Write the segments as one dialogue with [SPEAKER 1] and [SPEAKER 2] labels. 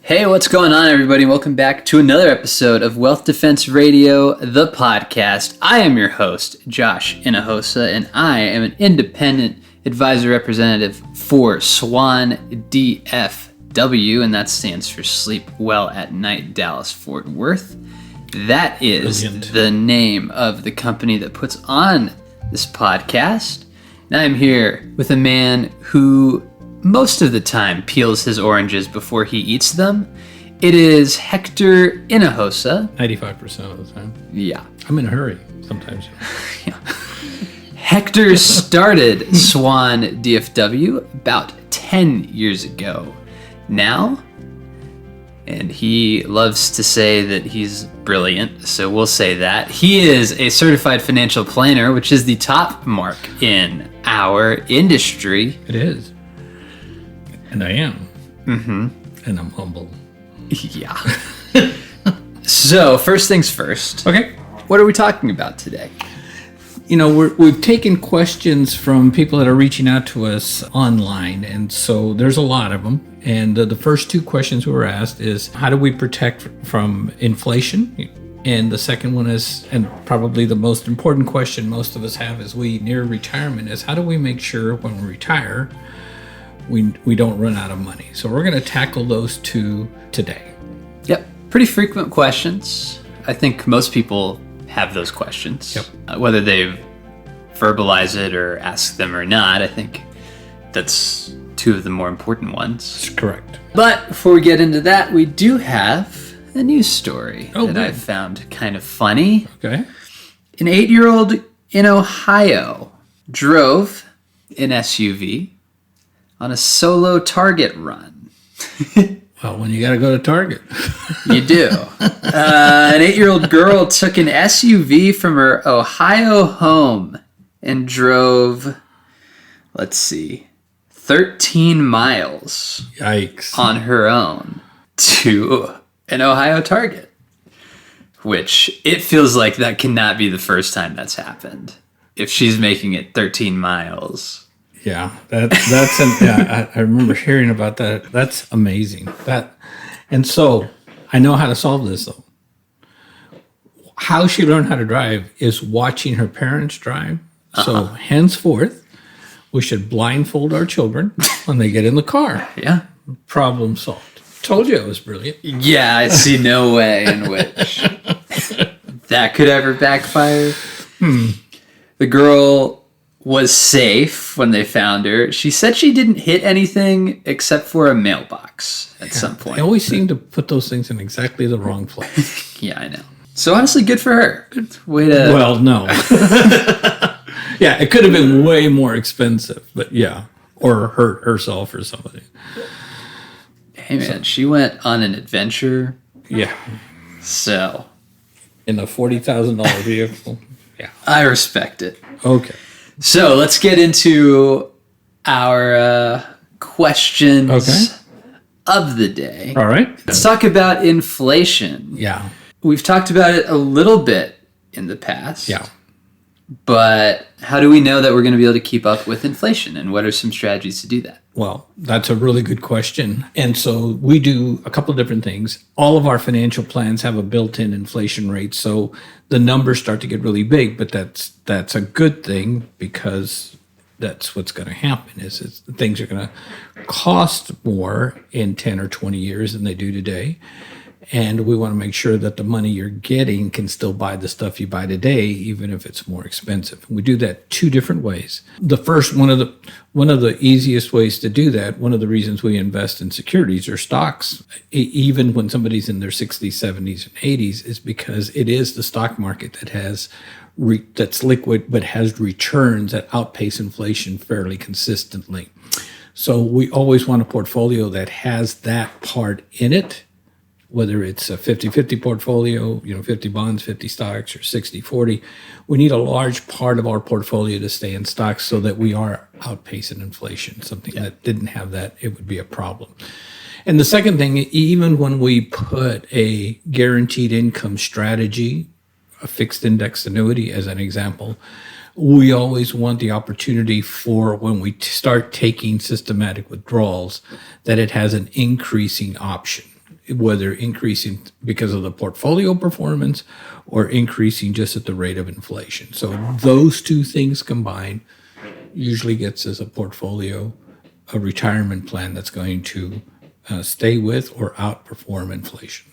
[SPEAKER 1] Hey, what's going on, everybody? Welcome back to another episode of Wealth Defense Radio, the podcast. I am your host, Josh Inahosa, and I am an independent advisor representative for Swan DFW, and that stands for Sleep Well at Night Dallas Fort Worth. That is Brilliant. The name of the company that puts on this podcast. And I'm here with a man who most of the time peels his oranges before he eats them. It is Hector Inahosa.
[SPEAKER 2] 95% of the time.
[SPEAKER 1] Yeah.
[SPEAKER 2] I'm in a hurry sometimes.
[SPEAKER 1] Yeah. Hector started Swan DFW about 10 years ago now, and he loves to say that he's brilliant, so we'll say that. He is a certified financial planner, which is the top mark in our industry.
[SPEAKER 2] It is. And I am.
[SPEAKER 1] Mm-hmm.
[SPEAKER 2] And I'm humble.
[SPEAKER 1] Yeah. So, first things first.
[SPEAKER 2] Okay.
[SPEAKER 1] What are we talking about today?
[SPEAKER 2] You know, we've taken questions from people that are reaching out to us online, and so there's a lot of them. And the first two questions we were asked is, how do we protect from inflation? And the second one is, and probably the most important question most of us have as we near retirement, is how do we make sure when we retire we don't run out of money? So we're going to tackle those two today.
[SPEAKER 1] Yep. Pretty frequent questions. I think most people have those questions.
[SPEAKER 2] Yep.
[SPEAKER 1] Whether they verbalize it or ask them or not, I think that's two of the more important ones.
[SPEAKER 2] That's correct.
[SPEAKER 1] But before we get into that, we do have a news story that I found kind of funny.
[SPEAKER 2] Okay.
[SPEAKER 1] An 8-year-old in Ohio drove an SUV on a solo Target run.
[SPEAKER 2] Well, when you got to go to Target.
[SPEAKER 1] You do. An 8-year-old girl took an SUV from her Ohio home and drove, 13 miles.
[SPEAKER 2] Yikes.
[SPEAKER 1] On her own to an Ohio Target. Which, it feels like that cannot be the first time that's happened. If she's making it 13 miles.
[SPEAKER 2] Yeah, I remember hearing about that. That's amazing. And so I know how to solve this though. How she learned how to drive is watching her parents drive. So henceforth, we should blindfold our children when they get in the car.
[SPEAKER 1] Yeah.
[SPEAKER 2] Problem solved. Told you it was brilliant.
[SPEAKER 1] Yeah, I see no way in which that could ever backfire. The girl was safe when they found her. She said she didn't hit anything except for a mailbox at some point.
[SPEAKER 2] They always seem to put those things in exactly the wrong place.
[SPEAKER 1] Yeah, I know. So honestly, good for her. Good way to...
[SPEAKER 2] Well, no. Yeah, it could have been way more expensive, but yeah. Or hurt herself or somebody.
[SPEAKER 1] Hey, man, she went on an adventure.
[SPEAKER 2] Yeah.
[SPEAKER 1] So.
[SPEAKER 2] In a $40,000 vehicle. Yeah.
[SPEAKER 1] I respect it.
[SPEAKER 2] Okay.
[SPEAKER 1] So let's get into our questions of the day.
[SPEAKER 2] All right.
[SPEAKER 1] Let's talk about inflation.
[SPEAKER 2] Yeah.
[SPEAKER 1] We've talked about it a little bit in the past.
[SPEAKER 2] Yeah.
[SPEAKER 1] But how do we know that we're going to be able to keep up with inflation, and what are some strategies to do that?
[SPEAKER 2] Well, that's a really good question. And so we do a couple of different things. All of our financial plans have a built-in inflation rate. So the numbers start to get really big, but that's a good thing, because that's what's going to happen is things are going to cost more in 10 or 20 years than they do today. And we want to make sure that the money you're getting can still buy the stuff you buy today, even if it's more expensive. We do that two different ways. The first, one of the easiest ways to do that, one of the reasons we invest in securities or stocks, even when somebody's in their 60s, 70s, and 80s, is because it is the stock market that that's liquid, but has returns that outpace inflation fairly consistently. So we always want a portfolio that has that part in it, whether it's a 50-50 portfolio, 50 bonds, 50 stocks, or 60-40. We need a large part of our portfolio to stay in stocks so that we are outpacing inflation. Something that didn't have that, it would be a problem. And the second thing, even when we put a guaranteed income strategy, a fixed index annuity as an example, we always want the opportunity for when we start taking systematic withdrawals that it has an increasing option. whether increasing because of the portfolio performance or increasing just at the rate of inflation. So those two things combined usually gets us a portfolio, a retirement plan that's going to stay with or outperform inflation.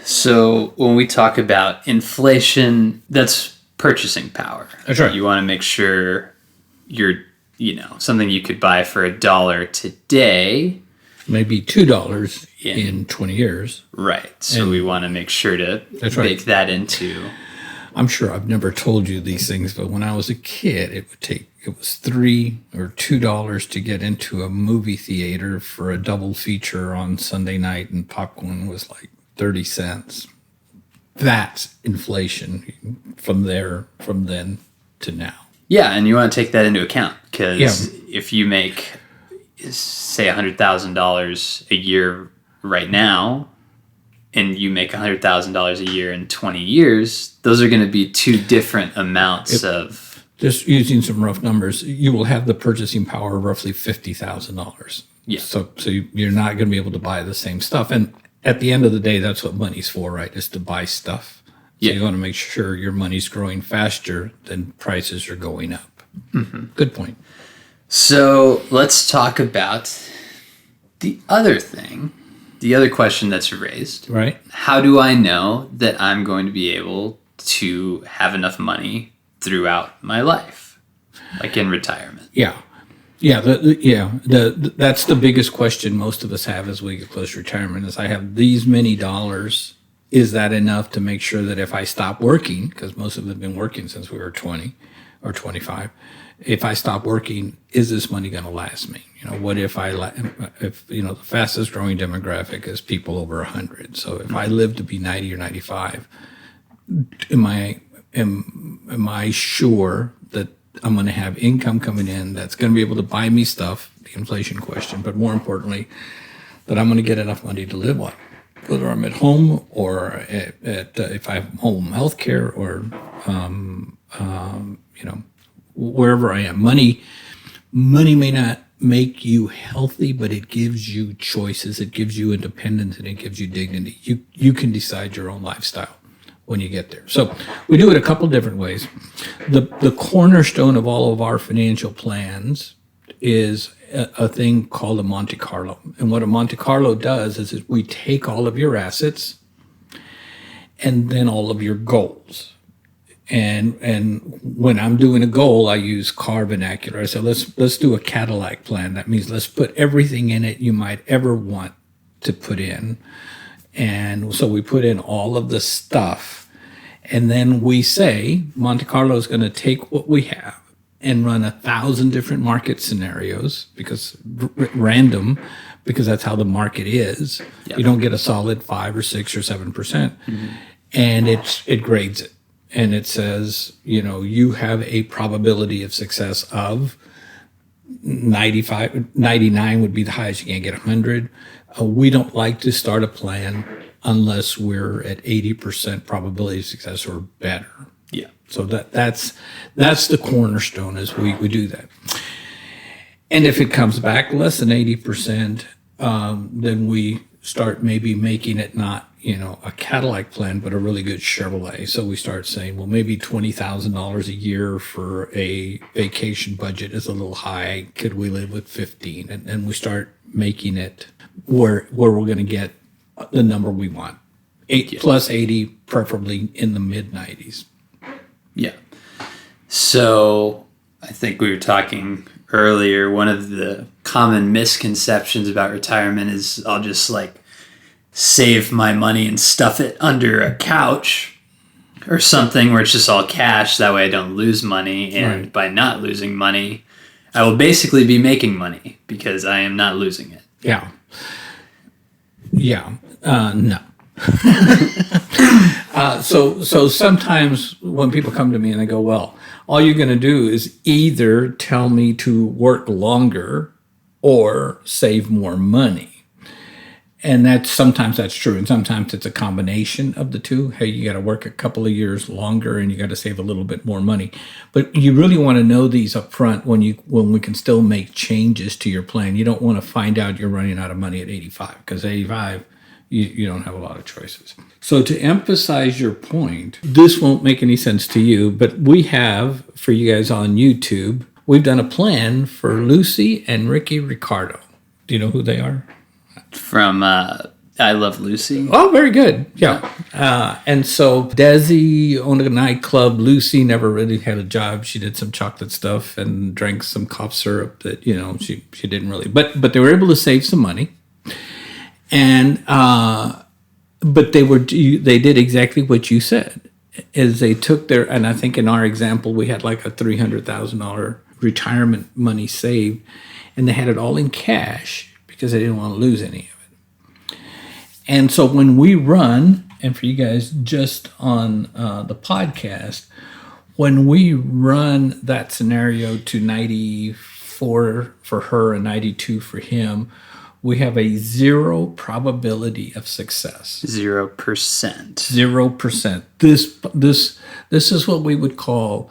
[SPEAKER 1] So when we talk about inflation, that's purchasing power.
[SPEAKER 2] That's right.
[SPEAKER 1] You want to make sure you're, something you could buy for $1 today.
[SPEAKER 2] Maybe $2 in 20 years.
[SPEAKER 1] Right. So we want to make sure to bake that into.
[SPEAKER 2] I'm sure I've never told you these things, but when I was a kid, it was $3 or $2 to get into a movie theater for a double feature on Sunday night, and popcorn was like 30 cents. That's inflation from then to now.
[SPEAKER 1] Yeah, and you want to take that into account, because if you make, say, $100,000 a year right now, and you make $100,000 a year in 20 years, those are going to be two different amounts of...
[SPEAKER 2] Just using some rough numbers, you will have the purchasing power of roughly $50,000.
[SPEAKER 1] Yeah.
[SPEAKER 2] So you're not going to be able to buy the same stuff. And at the end of the day, that's what money's for, right? Is to buy stuff. So you want to make sure your money's growing faster than prices are going up. Mm-hmm. Good point.
[SPEAKER 1] So let's talk about the other thing. The other question that's raised,
[SPEAKER 2] right?
[SPEAKER 1] How do I know that I'm going to be able to have enough money throughout my life, like in retirement?
[SPEAKER 2] That's the biggest question most of us have as we get close to retirement. Is I have these many dollars. Is that enough to make sure that if I stop working, because most of them have been working since we were 20 or 25, if I stop working, is this money going to last me? What if the fastest growing demographic is people over 100. So if I live to be 90 or 95, am I sure that I'm going to have income coming in that's going to be able to buy me stuff, the inflation question, but more importantly, that I'm going to get enough money to live on, whether I'm at home or if I have home health care or, wherever I am. Money may not make you healthy, but it gives you choices. It gives you independence, and it gives you dignity. You can decide your own lifestyle when you get there. So we do it a couple different ways. The cornerstone of all of our financial plans is a thing called a Monte Carlo. And what a Monte Carlo does is we take all of your assets and then all of your goals. And when I'm doing a goal, I use car vernacular. I say, let's do a Cadillac plan. That means let's put everything in it you might ever want to put in. And so we put in all of the stuff. And then we say, Monte Carlo is going to take what we have and run 1,000 different market scenarios, because random, because that's how the market is. Yep. You don't get a solid 5 or 6 or 7%. Mm-hmm. And it grades it. And it says, you have a probability of success of 95, 99 would be the highest. You can't get 100. We don't like to start a plan unless we're at 80% probability of success or better.
[SPEAKER 1] Yeah.
[SPEAKER 2] So that's the cornerstone as we do that. And if it comes back less than 80%, then we start maybe making it not, a Cadillac plan, but a really good Chevrolet. So we start saying, well, maybe $20,000 a year for a vacation budget is a little high. Could we live with 15? And we start making it where we're going to get the number we want. Plus 80, preferably in the mid 90s.
[SPEAKER 1] Yeah. So I think we were talking earlier, one of the common misconceptions about retirement is I'll just save my money and stuff it under a couch or something where it's just all cash. That way I don't lose money. And by not losing money, I will basically be making money because I am not losing it.
[SPEAKER 2] Yeah. No. So sometimes when people come to me and they go, well, all you're going to do is either tell me to work longer or save more money. And sometimes that's true, and sometimes it's a combination of the two. Hey, you got to work a couple of years longer, and you got to save a little bit more money. But you really want to know these up front when we can still make changes to your plan. You don't want to find out you're running out of money at 85, because 85, you don't have a lot of choices. So to emphasize your point, this won't make any sense to you, but we have, for you guys on YouTube, we've done a plan for Lucy and Ricky Ricardo. Do you know who they are?
[SPEAKER 1] From I Love Lucy.
[SPEAKER 2] Oh, very good. Yeah. And so Desi owned a nightclub. Lucy never really had a job. She did some chocolate stuff and drank some cough syrup that, she didn't really. But they were able to save some money. And but they did exactly what you said. Is they took and I think in our example we had like a $300,000 retirement money saved, and they had it all in cash because they didn't want to lose any of it. And so when we run, and for you guys just on the podcast, when we run that scenario to 94 for her and 92 for him, we have a 0 probability of success.
[SPEAKER 1] 0%.
[SPEAKER 2] 0%. This is what we would call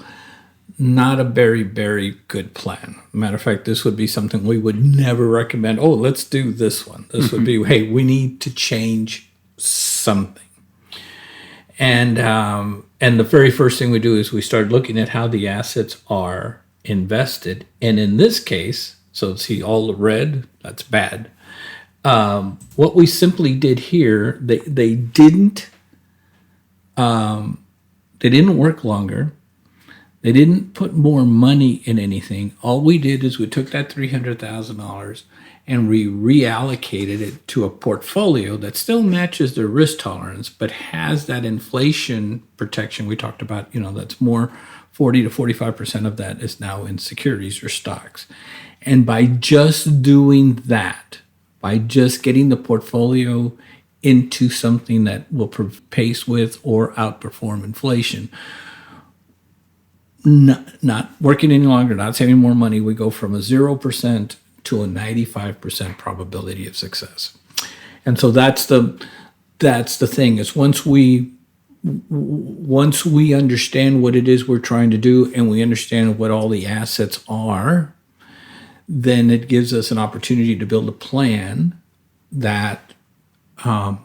[SPEAKER 2] not a very, very good plan. Matter of fact, this would be something we would never recommend. Oh, let's do this one. This would be, hey, we need to change something. And the very first thing we do is we start looking at how the assets are invested. And in this case, so see all the red, that's bad. What we simply did here, they didn't work longer. They didn't put more money in anything. All we did is we took that $300,000 and we reallocated it to a portfolio that still matches their risk tolerance, but has that inflation protection we talked about. That's more 40 to 45% of that is now in securities or stocks. And by just doing that, by just getting the portfolio into something that will pace with or outperform inflation, not working any longer, not saving more money, we go from a 0% to a 95% probability of success. And so that's the thing is once we understand what it is we're trying to do and we understand what all the assets are, then it gives us an opportunity to build a plan that can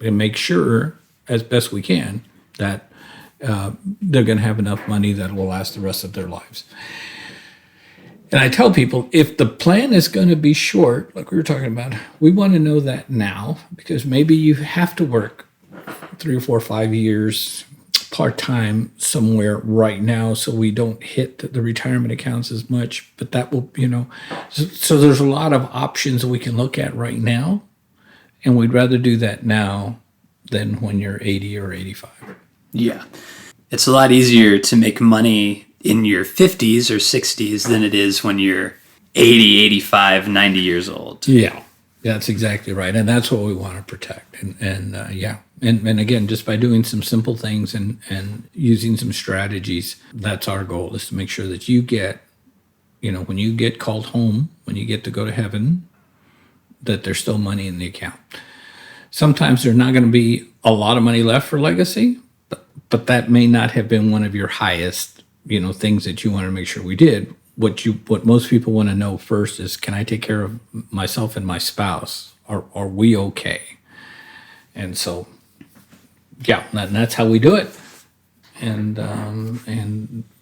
[SPEAKER 2] make sure as best we can that they're going to have enough money that will last the rest of their lives. And I tell people, if the plan is going to be short, like we were talking about, we want to know that now, because maybe you have to work 3 or 4 or 5 years part-time somewhere right now so we don't hit the retirement accounts as much. But that will, so there's a lot of options we can look at right now, and we'd rather do that now than when you're 80 or 85.
[SPEAKER 1] Yeah. It's a lot easier to make money in your 50s or 60s than it is when you're 80, 85, 90 years old.
[SPEAKER 2] Yeah, that's exactly right. And that's what we want to protect. And again, just by doing some simple things and using some strategies, that's our goal, is to make sure that you get, when you get called home, when you get to go to heaven, that there's still money in the account. Sometimes there's not going to be a lot of money left for legacy, but that may not have been one of your highest, things that you want to make sure we did. What most people want to know first is, can I take care of myself and my spouse? Are we okay? And so, yeah, and that's how we do it. And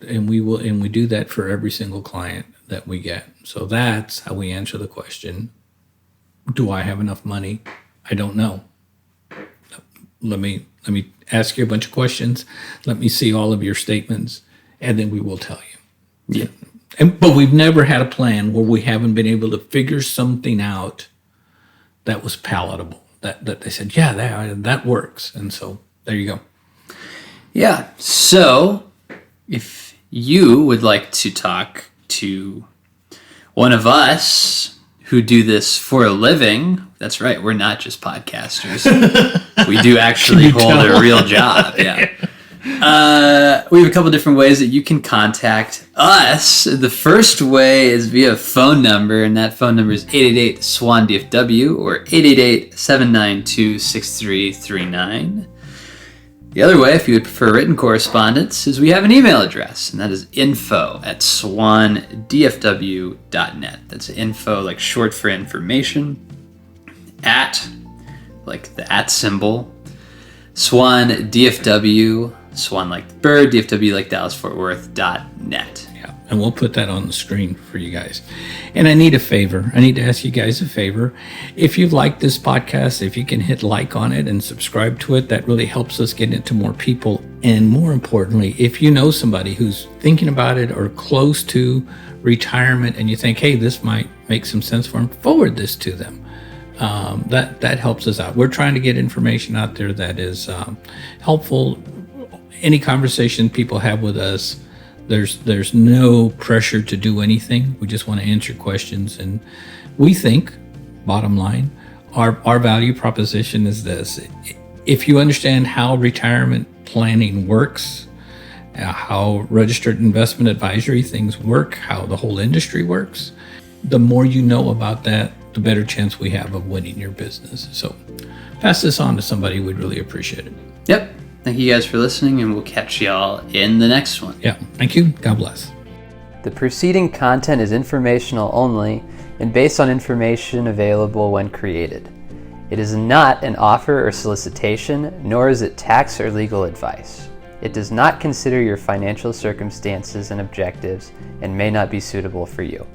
[SPEAKER 2] we do that for every single client that we get. So that's how we answer the question, do I have enough money? I don't know. Let me ask you a bunch of questions. Let me see all of your statements, and then we will tell you.
[SPEAKER 1] Yeah.
[SPEAKER 2] But we've never had a plan where we haven't been able to figure something out that was palatable, that they said, yeah, that works. And so there you go.
[SPEAKER 1] Yeah. So if you would like to talk to one of us who do this for a living, that's right, we're not just podcasters. We do actually hold a real job. Yeah. We have a couple different ways that you can contact us. The first way is via phone number, and that phone number is 888-SWAN-DFW or 888-792-6339. The other way, if you would prefer written correspondence, is we have an email address, and that is info@swandfw.net. That's info, like short for information, at, like the at symbol, Swan DFW, Swan like the bird, DFW like Dallas-Fort Worth.net.
[SPEAKER 2] Yeah, and we'll put that on the screen for you guys. And I need a favor. I need to ask you guys a favor. If you like this podcast, if you can hit like on it and subscribe to it, that really helps us get into more people. And more importantly, if you know somebody who's thinking about it or close to retirement and you think, hey, this might make some sense for them, forward this to them. That helps us out. We're trying to get information out there that is helpful. Any conversation people have with us, there's no pressure to do anything. We just want to answer questions. And we think, bottom line, our value proposition is this. If you understand how retirement planning works, how registered investment advisory things work, how the whole industry works, the more you know about that, the better chance we have of winning your business. So pass this on to somebody. We'd really appreciate it.
[SPEAKER 1] Yep. Thank you guys for listening, and we'll catch y'all in the next one.
[SPEAKER 2] Yeah. Thank you. God bless.
[SPEAKER 3] The preceding content is informational only and based on information available when created. It is not an offer or solicitation, nor is it tax or legal advice. It does not consider your financial circumstances and objectives and may not be suitable for you.